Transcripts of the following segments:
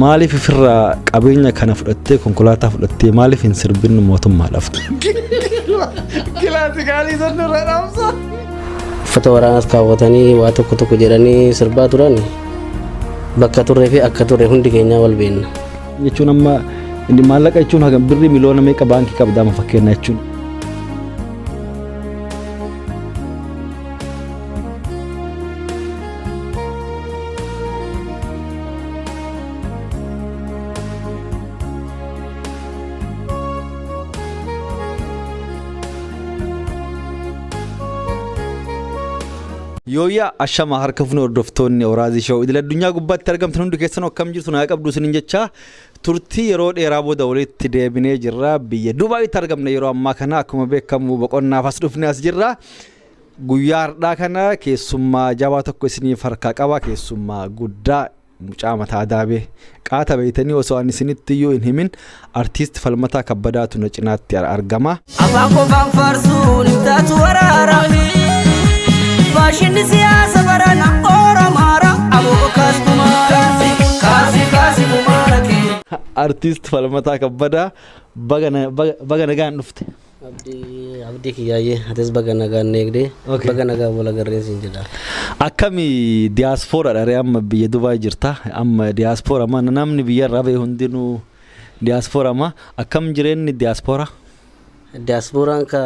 Maaliif ifirraa qabeenya kana fudhattee konkolaataa fudhattee maaliif hin sirbin mootummaa laftu? Kilaati gaalii sanarra dhaamsa. Uffata waraanaas kaawwatanii waa tokko tokko jedhanii sirbaa turan bakka turree fi akka turre hundi keenya wal beekna. Jechuun amma inni maallaqa jechuun hagam birrii miliyoona meeqa baankii qabdaa ma fakkeenya jechuun. Yooyaa ashama harka fuun hordoftoonni Awuraazii Show idil addunyaa gubbaatti argamtan hundi keessan akkam jirtu naa qabdu isiniin jecha turtii yeroo dheeraa booda walitti deebinee jirra biyya Dubaayitti argamne yeroo ammaa kana akkuma beekamu boqonnaaf as dhufne as jirra guyyaa har'aa kana keessummaa jabaa tokko isiniif harkaa qaba keessummaa guddaa mucaa mataa daabee qaata beeytanii osoo ani isinitti iyyuu hin himin artiist Falmataa Kabbadaatu na cinaatti argama. Afaan qofaan farsuun hin taatu waraara. Fashion siyasa barana Oromara aboo kaskumara kasi kumara ki artist Falmataa Kabbadaa baga nagaan dhufte. Abdii kiyyaayee atis baga nagaan neegdee baga nagaa wala garreessin jedha. Akkami diaspora dharee amma biyya Dubaay jirta amma diaspora ma namni biyya irraa ba'e hundinuu diaspora ma akkam jireenyi diaspora? Diasporaan ka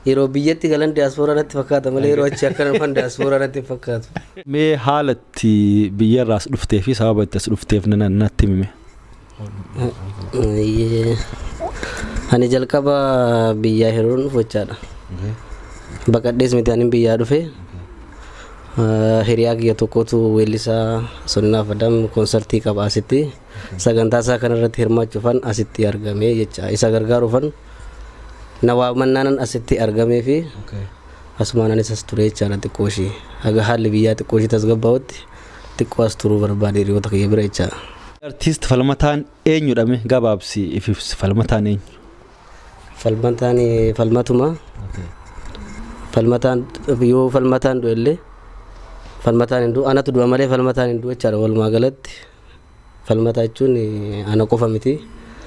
yeroo biyyatti galan diaspora natti fakkaata malee yeroo achi akka nama diaspora natti fakkaatu. Mee haalatti biyya irraa dhuftee fi sababa itti as dhufteef natti himi. Ani jalqaba biyyaa hiruun dhufachaadha. Baqadhees miti ani biyyaa dhufe. Hiriyaa kiyya tokkotu weellisaa Sonnaaf Adam konsertii qaba asitti. Sagantaa isaa kanarratti hirmaachuufan asitti argame jecha isa gargaaruufan. Nawaa mannaanan asitti argamee fi asumaanan isas ture jechaadha xiqqooshii haga haalli biyyaa xiqqooshii tasgabbaa'utti xiqqoo as turuu barbaade hiriyoota kiyya bira jechaadha. Artiist Falmataan eenyudhame gabaabsi ifibsi Falmataan eenyu? Falmataan Falmatuma. Falmataan yoo Falmataan du'ellee Falmataan hin du'u anatu du'a malee Falmataan hin du'u jechaadha walumaa galatti Falmataa jechuun ana qofa miti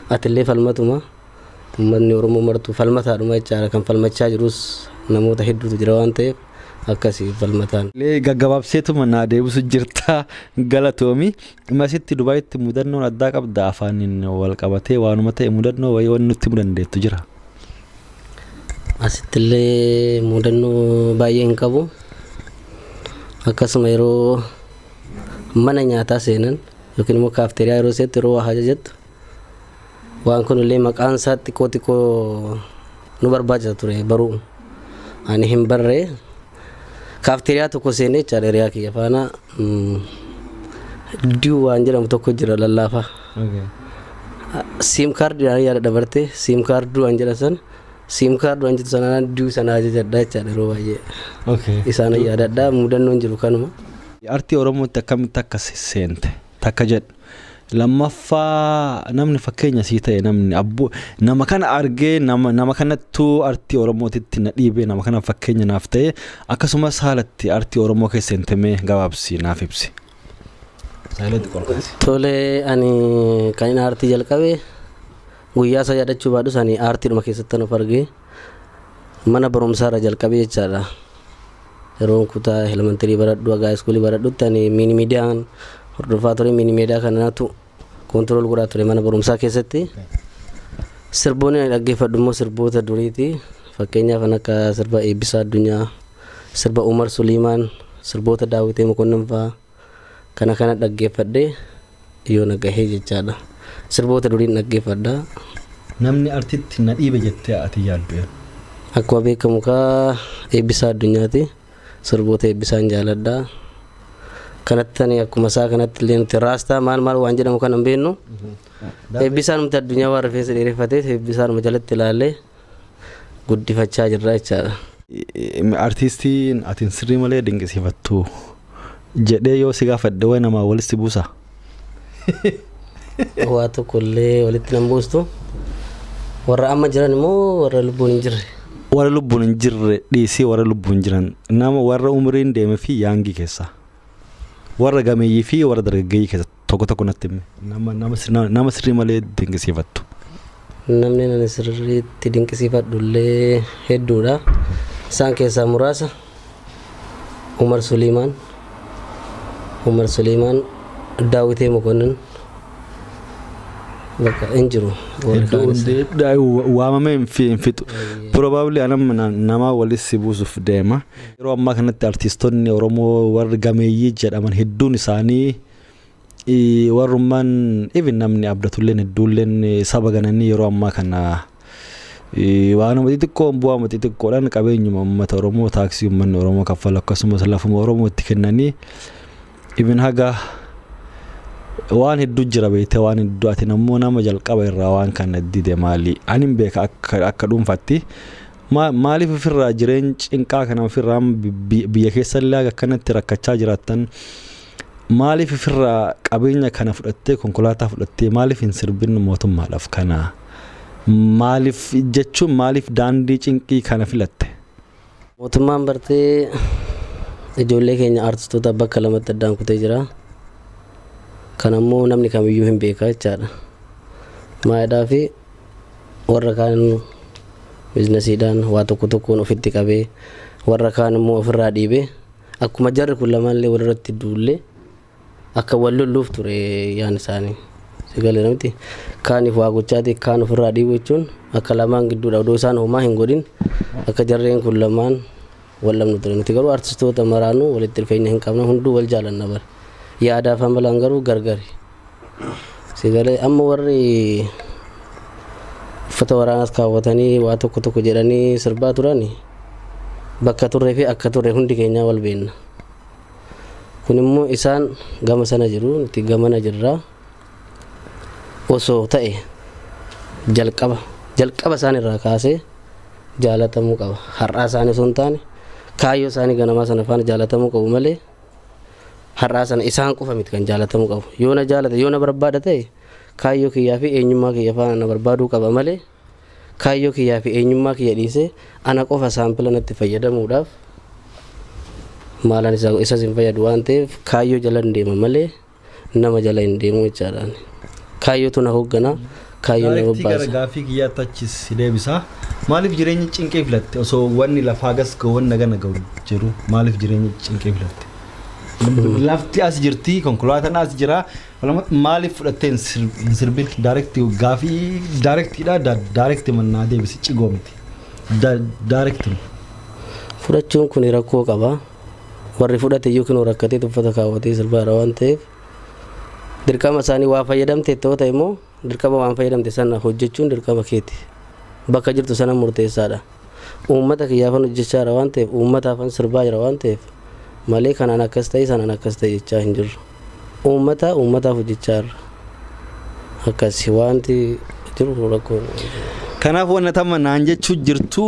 atillee Falmatuma. Uummanni Oromoo martuu falmataadhuma jechaadha kan falmachaa jirus namoota hedduutu jira waan ta'eef akkasii Falmataan. Gaggabaabseetuma naa deebisu jirta galatoomi masitti Dubaayitti mudannoon addaa qabda afaaniin wal qabatee waanuma ta'e mudannoo wayii waan nutti mudandeettu jira. Asittillee mudannoo baay'ee hin qabu akkasuma yeroo mana nyaataa seenan yookiin immoo kaafteeriyaa yeroo seetti yeroo waa ajajattu waan kun illee maqaan isaa xiqqoo nu barbaachisa ture baruu ani hin barree kaafteeriyaa tokko seenee jechaadha hiriyaa kiyya faana duu waan jedhamu tokko jira lallaafaa siim kaardiidhaan yaada dabarte siim kaarduu waan jedha san siim kaarduu waan jedhu sanaan duu sana ajajadhaa jechaadha yeroo baay'ee isaan yaadadhaa mudannoon jiru kanuma. Artii Oromootti akkamitti akka seente takka jedhu. Lammaffaa namni fakkeenya sii ta'e namni abbo nama kana argee nama kanattu artii Oromootitti na dhiibee nama kana fakkeenya naaf ta'e akkasumas haalatti artii Oromoo keessa seentemee gabaabsi naaf ibsi. Tole ani kan inni artii jalqabee guyyaa isaa yaadachuu baadhus ani artiidhuma keessatti nuuf argee mana barumsaarra jalqabee jechaadha. Yeroo kutaa elementarii baradhu haga iskuulii baradhutti ani miini miidiyaan hordofaa ture miini miidiyaa kanatu kontrol godhaa ture mana barumsaa keessatti sirboonni ani dhaggeeffadhu immoo sirboota duriiti fakkeenyaaf kan akka sirba Eebbisaa Addunyaa sirba Umar Suliimaan sirboota Daawitee Mokonnon fa'aa kana dhaggeeffadhee yoo nagahee jechaadha sirboota duriin dhaggeeffadha. Namni artiitti na dhiibe jettee ati yaaddu akkuma beekamu kaa Eebbisaa Addunyaati sirboota Eebbisaan jaaladha. Kanatti ani akkuma isaa kanatti illee nuti raastaa maal waan jedhamu kan hin beeknu Eebbisaan nuti addunyaa waan rifeensa dheereffatee Eebbisaan jalatti ilaalee guddifachaa jirra jechaadha. Artiistiin atiin sirrii malee dinqisiifattu jedhee yoo si gaafadhe wayi namaa walitti buusa. Waa tokkollee walitti nan buustu warra amma jiran immoo warra lubbuun hin jirre. Warra lubbuun hin jirre dhiisii warra lubbuun jiran nama warra umriin deeme fi yaangii keessa warra gameeyyii fi warra dargaggeeyyii keessa tokko natti hime nama sirrii malee dinqisiifattu. Namni ani sirriitti dinqisiifadhullee hedduudha. Isaan keessaa muraasa Umar Suliimaan, Daawitee Mokonnin bakka hin jiru. Waamamee hin fixu. Probably nama walitti buusuuf deema. Yeroo ammaa kanatti artistoonni Oromoo warri gameeyyii jedhaman hedduun isaanii warrummaan even namni abdatulleen hedduulleen saba gananii yeroo ammaa kana waanuma xixiqqoon bu'aama xixiqqoodhaan qabeenyuma uummata Oromoo taaksii uummanni Oromoo kaffalu akkasumas lafuma Oromoo itti kennanii even haga waan hedduu jira beekte waan hedduu ati nammoo nama jalqaba irraa waan kana dide maali ani beeka akka dhuunfatti maaliif ofirraa jireenya cinqaa kana ofirraa biyya keessa illee akkanatti rakkachaa jiraattan maaliif ofirraa qabeenya kana fudhattee konkolaataa fudhattee maaliif hin sirbin mootummaadhaaf kana maaliif jechuun maaliif daandii cinqii kana filatte? Mootummaan bartee ijoollee keenya artistoota bakka lamatti addaan kutee jira. Kanammoo namni kamiyyuu hin beekaa jechaadha. Maayidaa fi warra kaan biizinasiidhaan waa tokkoon ofitti qabee warra kaan immoo ofirraa dhiibee akkuma jarri kun lamallee walirratti duullee akka wal lolluuf ture yaan isaanii. Sigalee namti kaaniif waa gochaati kaan ofirraa dhiibuu jechuun akka lamaan gidduudha odoo isaan homaa hin godhin akka jarreen kun lamaan wal lamnu ture. Nuti garuu artistoota maraanuu walitti dhufeenya hin qabna hunduu wal jaalanna bara. Yaadaaf amalaan garuu gargari. Sigalee amma warri uffata waraanaas kaawwatanii waa tokko jedhanii sirbaa turani bakka turree fi akka turre hundi keenya wal beekna. Kun immoo isaan gama sana jiru nuti gamana jirra. Osoo ta'e jalqaba isaan irraa kaasee jaalatamuu qaba. Har'aa isaanii osoo hin taane kaayyoo isaanii ganamaa sana faana jaalatamuu qabu malee har'aa sana isaan qofa miti kan jaalatamuu qabu. Yoo na jaalate yoo na barbaada ta'e kaayyoo kiyyaa fi eenyummaa kiyya faana na barbaaduu qaba malee kaayyoo kiyyaa fi eenyummaa kiyya dhiisee ana qofa saampila natti fayyadamuudhaaf maalaan isas hin fayyadu waan ta'eef kaayyoo jala hin deema malee nama jala hin deemu jechaadhaan. Kaayyootu na hoogganaa kaayyoo na bobbaasa. Gaaffii kiyyaatti achis deebisaa. Maaliif jireenya cinqee filatte osoo wanni lafaa gas gawwan nagana gahu jiru maaliif jireenya cinqee filatte? Lafti as jirti konkolaataan as jira maaliif fudhattee hin sirbin daarektii gaaffii daarektiidha daarektii mannaa deebisi cigoo miti daarektii. Fudhachuun kun rakkoo qaba. Warri fudhate yookiin rakkatee uffata kaawwatee sirbaadha waan ta'eef dirqama isaanii waa fayyadamte ta'e immoo dirqama waan fayyadamte sana hojjechuun dirqama keeti. Bakka jirtu sana murteessaadha. Uummata kiyyaafan hojjechaadha waan ta'eef uummataafan sirbaa jira waan ta'eef malee kanaan akkas ta'e sanaan akkas ta'e jechaa hin jirru. Uummataaf hojjechaarra akkasi wanti jiru rakkoo. Kanaaf wanatama naan jechuu jirtu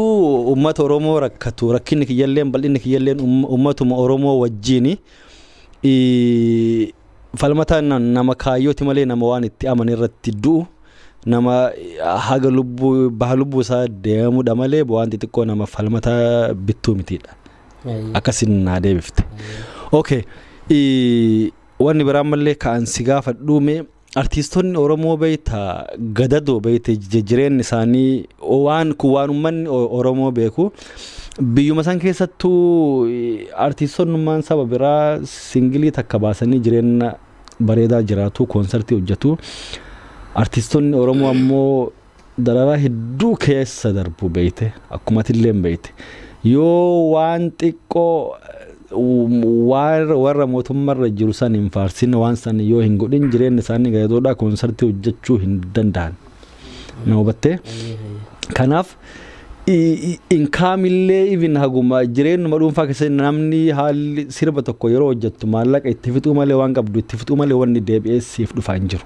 uummata Oromoo rakkatu rakkinni kiyyalleen bal'inni kiyyalleen uummatuma Oromoo wajjini falmataan nama kaayyooti malee nama waan itti aman irratti du'u nama haga lubbuu isaa deemudha malee waan xixiqqoo nama falmataa bittuu mitiidha. Akkasin naa deebifte. Okay. Wanni biraan mallee ka'an si gaafadhuume artistoonni Oromoo beeyta gadadoo beeyte jireenyi isaanii waan uummanni Oromoo beeku biyyuma san keessattuu artistoonnummaan saba biraa singilii takka baasanii jireenya bareedaa jiraatu koonsartii hojjetu artistoonni Oromoo ammoo dararaa hedduu keessa darbu beeyte akkuma tilleen beeyte yoo waan xiqqoo warra mootummaarra jiru san hin faarsin waan san yoo hin godhin jireenya isaanii gadadoodhaa koonsartii hojjechuu hin danda'an. Na hubattee? Kanaaf inkaamillee even haguma jireenyuma dhuunfaa keessatti namni haalli sirba tokko yeroo hojjettu maallaqa itti fixuu malee waan qabdu itti fixuu malee wanni deebi'ee siif dhufaa hin jiru.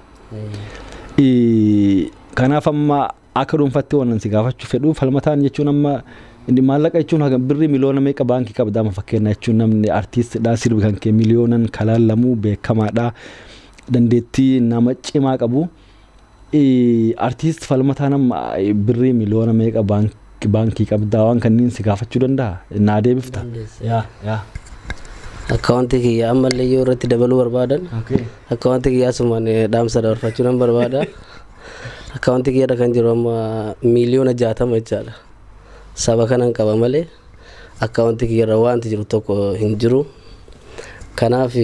Kanaaf amma akka dhuunfaatti waan si gaafachuu fedhu falmataan jechuun amma inni maallaqa jechuun haga birrii miliyoona meeqa baankii qabda amma fakkeenya jechuun namni artiistidha sirbi kan kee miliyoonan kalaalamuu beekamaadha dandeettii nama cimaa qabu artiist falmataan amma birrii miliyoona meeqa baankii qabda waan kanniin si gaafachuu danda'a naa deebifta. akkaawuntii kiyya ammallee yoo irratti dabaluu barbaadan akkaawuntii kiyyaa sumaan dhaamsa dabarfachuu nan barbaada. Akkaawuntii kiyyaadha kan jiru amma miliyoona 60 jechaadha. Saba kanan qaba malee akkaawuntii kiyyarra wanti jiru tokko hin jiru. Kanaaf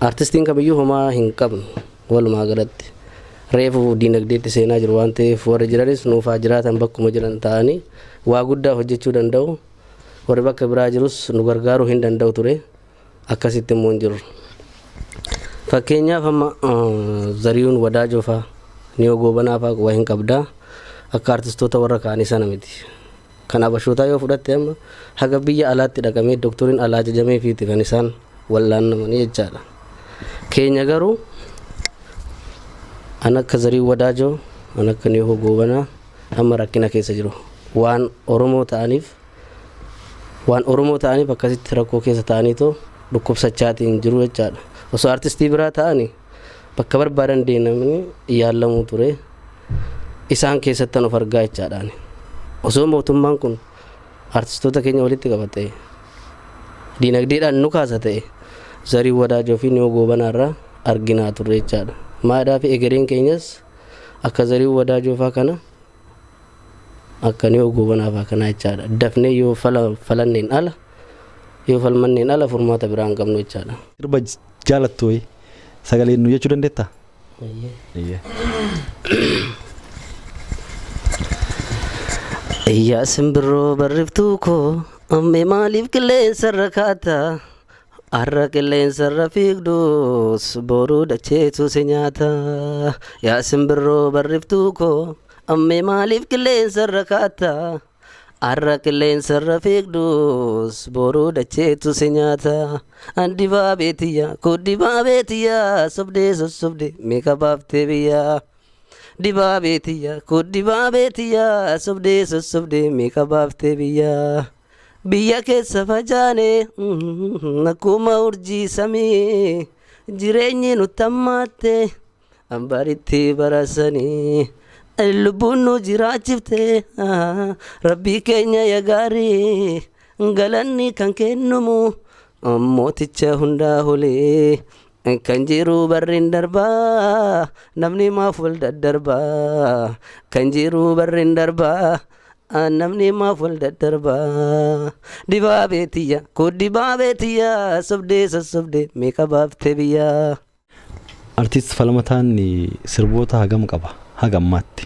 artistiin kamiyyuu homaa hin qabnu walumaa galatti. Reefu diinagdeetti seenaa jiru waan ta'eef warri jiranis nuufaa jiraatan bakkuma jiran ta'anii waa guddaa hojjechuu danda'u. Warri bakka biraa jirus nu gargaaruu hin danda'u ture. Akkasitti immoo hin jiru. Fakkeenyaaf amma Zariyuun Wadaajoo fa'aa Niyoo Goobanaa fa'aa waa hin qabdaa. Akka artistoota warra kaanii sana miti. Kan Abashootaa yoo fudhatte amma haga biyya alaatti dhaqamee dooktoriin alaa ajajamee fiiti kan isaan wallaannamanii jechaadha. Keenya garuu an akka Zariyuu Wadaajoo an akka Niyoo Goobanaa amma rakkina keessa jiru. Waan Oromoo ta'aniif akkasitti rakkoo keessa ta'aniitoo dhukkubsachaatiin jiru jechaadha. Osoo artistii biraa ta'anii bakka barbaadan deemanii yaalamuu ture. Isaan keessatti of argaa jechaadhaan. Osoo mootummaan kun artistoota keenya walitti qabate diinagdeedhaan nu kaasa ta'e Zariyuu Wadaajoo fi Niyoo Goobanaa irraa arginaa turre jechaadha. Maadaa fi egereen keenyas akka Zariyuu Wadaajoo fa'aa kana akka Niyoo Goobanaa fa'aa kana jechaadha. Dafnee yoo falanneen ala yoo falmanneen ala furmaata biraa hin qabnu jechaadha. Sirba jaalattu sagaleen nu jechuu dandeettaa? Yaa simbirroo barriftuu koo ammee maaliif qilleensarra kaata? Har'a qilleensarra fiigdus boruu dacheetu si nyaata. Yaa simbirroo barriftuu koo ammee maaliif qilleensarra kaata? Har'a qilleensarra fiigdus boruu dacheetu si nyaata. Dibaa beetiyyaa kuddibaa beetiyyaa sobdee sossobdee meeqa baaftee biyyaa. Dibaa beetiyyaa kuddibaa beetiyyaa sobdee sossobdee meeqa baaftee biyyaa. Biyya keessa facaanee akkuma urjii samii jireenyi nutti hammaatte hambaritti barasanii. Lubbuun nu jiraachifte rabbii keenya yaa gaarii galanni kan kennamu mooticha hundaa olee. Kan jiru barriin darbaa namni maaf wal daddarbaa. Kan jiru barriin darbaa namni maaf wal daddarbaa. Dibaa beetiyyaa kuddibaa beetiyyaa sobdee sossobdee meeqa baaftee biyyaa. Artiist Falmataan sirboota hagam qaba hagammaatti?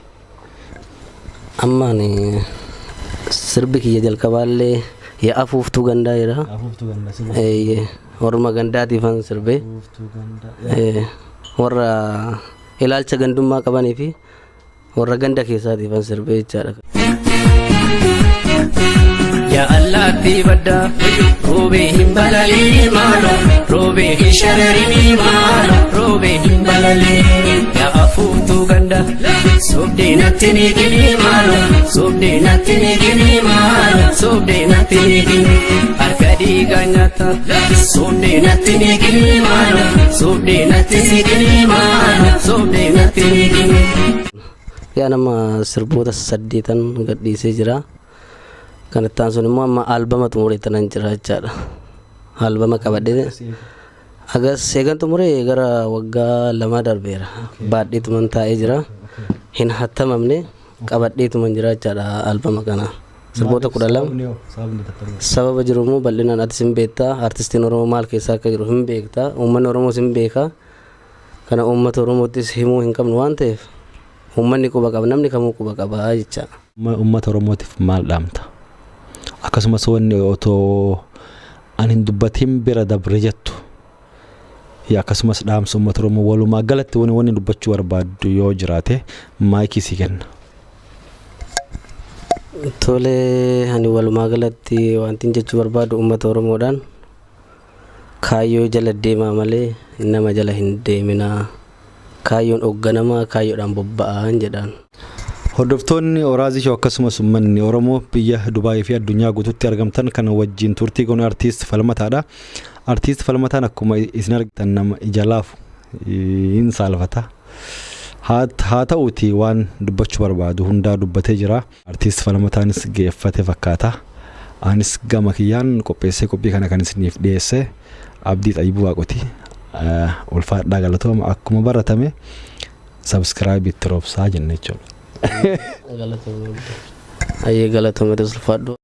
Ammaan sirbi kiyya jalqabaallee yaa afuuftuu gandaa jira. Orma gandaatiifan sirbee warra ilaalcha gandummaa qabanii fi warra ganda keessaatiifan sirbee jechaadha. Yaa allaattii baddaa roobee hin balalii maalo roobee hin shararii maalo roobee hin balalii. Yaa afuuftuu ganda sobdee natti ni gini maalo sobdee natti ni gini maalo sobdee natti ni gini. Harka dhiigaa nyaata sobdee natti ni gini maalo sobdee natti ni gini maalo sobdee natti ni gini. Yaa nama sirboota 8 gadhiisee jira. Kanattaan sun immoo amma albama xumureetan jira jechaadha. Albama qabadhee agas eegan xumuree gara waggaa 2 darbeera. Baadheetuman taa'ee jira. Hin hattamamne qabadheetuman jira jechaadha albama kana. Sirboota 12 sababa jiru immoo bal'inaan ati sin beektaa. Artistiin Oromoo maal keessa akka jiru hin beektaa. Uummanni Oromoo sin beekaa. Kana uummata Oromoottis himuu hin qabnu waan ta'eef uummanni quba qaba namni kamuu quba qaba jecha. Uummata Oromootiif maal dhaamta? Akkasumas wanni otoo an hin dubbatiin bira dabre jettu akkasumas dhaamsa uummata Oromoo walumaa galatti wanni dubbachuu barbaaddu yoo jiraate maayikii si kenna. Tolee ani walumaa galatti wanti jechuu barbaadu uummata Oromoodhaan kaayyoo jala deemaa malee nama jala hin deeminaa. Kaayyoon hoogganamaa kaayyoodhaan bobba'aa jedhaan. Hordoftoonni Oraazii Shoo akkasumas uummanni Oromoo biyya Dubaayii fi addunyaa guutuutti argamtan kan wajjin turtii goone artiist Falmataadha. Artiist Falmataan akkuma isin argitan nama ija laafu hin saalfata. Haa ta'uuti waan dubbachuu barbaadu hundaa dubbatee jira. Artiist Falmataanis geeffate fakkaata. Anis gama kiyyaan qopheessee qophii kana kan isiniif dhiyeesse Abdii Xayyibuu Waaqoti. Ulfaadhaa galatooma akkuma baratame subscribe itti roobsaa jenna jechuudha. Ayyee galatooma ulfaadhu.